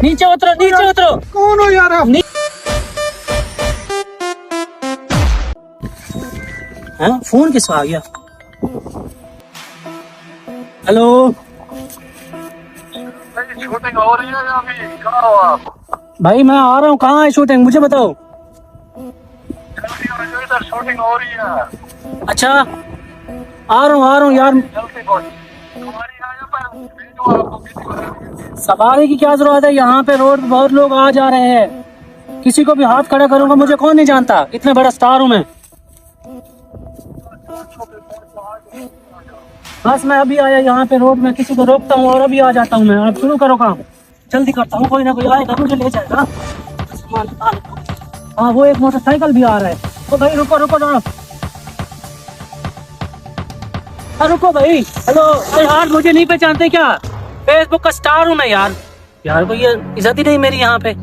नीचे उतरो, नीचे उतरो। कौन हो यार आप? हाँ, फोन किसका आ गया? हेलो, शूटिंग हो रही है अभी, कहाँ हो आप? भाई मैं आ रहा हूँ। कहाँ है शूटिंग, मुझे बताओ। इधर शूटिंग हो रही है। अच्छा, आ रहा हूँ यार। जल्दी पहुंच। तुम्हारी आया पर भेजो आपको किसी को। सवारी की क्या जरूरत है? यहाँ पे रोड पे बहुत लोग आ जा रहे हैं। किसी को भी हाथ खड़ा करूंगा, मुझे कौन नहीं जानता, इतना बड़ा स्टार हूँ मैं। बस मैं अभी आया यहाँ पे रोड में, किसी को रोकता हूँ और अभी आ जाता हूँ मैं। आप शुरू करो काम, जल्दी करता हूँ। कोई ना कोई आएगा, मुझे ले जाएगा। हाँ, वो एक मोटरसाइकिल भी आ रहा है। तो भाई रुको रुको ना, रुको भाई। हेलो, अरे यार मुझे नहीं पहचानते क्या? फेसबुक का स्टार हूँ मैं यार। यार कोई ये इज्जत ही नहीं मेरी यहाँ पे।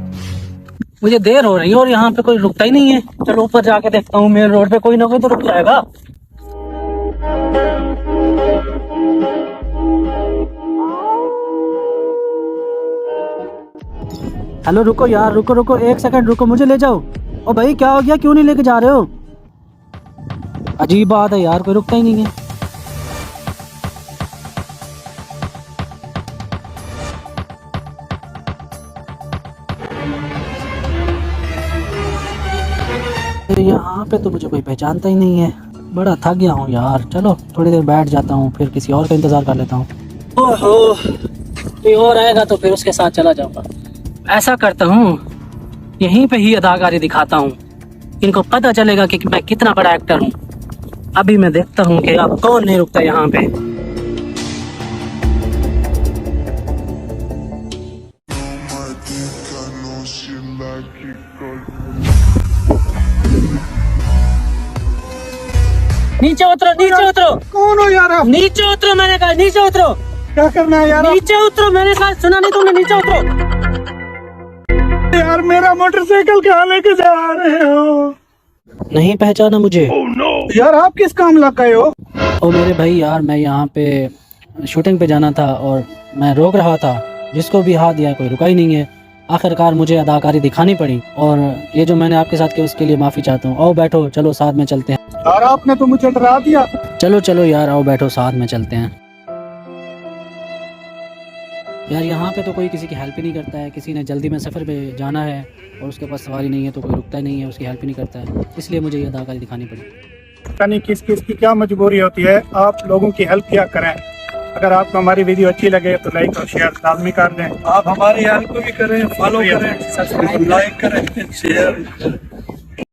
मुझे देर हो रही है और यहाँ पे कोई रुकता ही नहीं है। चलो ऊपर जाके देखता हूँ, मेन रोड पे कोई ना कोई तो रुक जाएगा। हेलो रुको यार, रुको रुको, एक सेकंड रुको, मुझे ले जाओ। ओ भाई क्या हो गया, क्यों नहीं लेके जा रहे हो? अजीब बात है यार, कोई रुकता ही नहीं है। यहाँ पे तो मुझे कोई पहचानता ही नहीं है। बड़ा थक गया हूँ यार। चलो थोड़ी देर बैठ जाता हूँ, फिर किसी और का इंतजार कर लेता हूँ। ओहो, कोई और आएगा तो फिर उसके साथ चला जाऊंगा। ऐसा करता हूँ, यहीं पे ही अदाकारी दिखाता हूँ। इनको पता चलेगा कि मैं कितना बड़ा एक्टर हूँ। अभी मैं देखता हूँ कि अब कौन नहीं रुकता यहाँ पे। नीचे उतरो, नीचे उतरो। कौन हो यार आप? नीचे उतरो, मैंने कहा नीचे उतरो। क्या करना है यार? नीचे उतरो, मैंने कहा, सुना नहीं तुमने? नीचे उतरो। यार मेरा मोटरसाइकिल कहाँ लेके जा रहे हो? नहीं पहचाना मुझे? यार आप किस काम लग गए हो? ओ मेरे भाई यार, मैं यहाँ पे शूटिंग पे जाना था और मैं रोक रहा था। जिसको भी हाथ दिया कोई रुका ही नहीं है। आखिरकार मुझे अदाकारी दिखानी पड़ी और ये जो मैंने आपके साथ किया उसके लिए माफ़ी चाहता हूँ। आओ बैठो, चलो साथ में चलते हैं। यार आपने तो मुझे डरा दिया। चलो चलो यार, आओ बैठो, साथ में चलते हैं। यार यहाँ पे तो कोई किसी की हेल्प ही नहीं करता है। किसी ने जल्दी में सफ़र पे जाना है और उसके पास सवारी नहीं है तो कोई रुकता ही नहीं है, उसकी हेल्प ही नहीं करता है। इसलिए मुझे ये अदाकारी दिखानी पड़ी। पता नहीं किस किस की क्या मजबूरी होती है। आप लोगों की हेल्प क्या करें। अगर आपको हमारी वीडियो अच्छी लगे तो लाइक और शेयर लाजमी कर दें। आप हमारी हेल्प भी करें, फॉलो करें, सब्सक्राइब, लाइक करें, शेयर करें।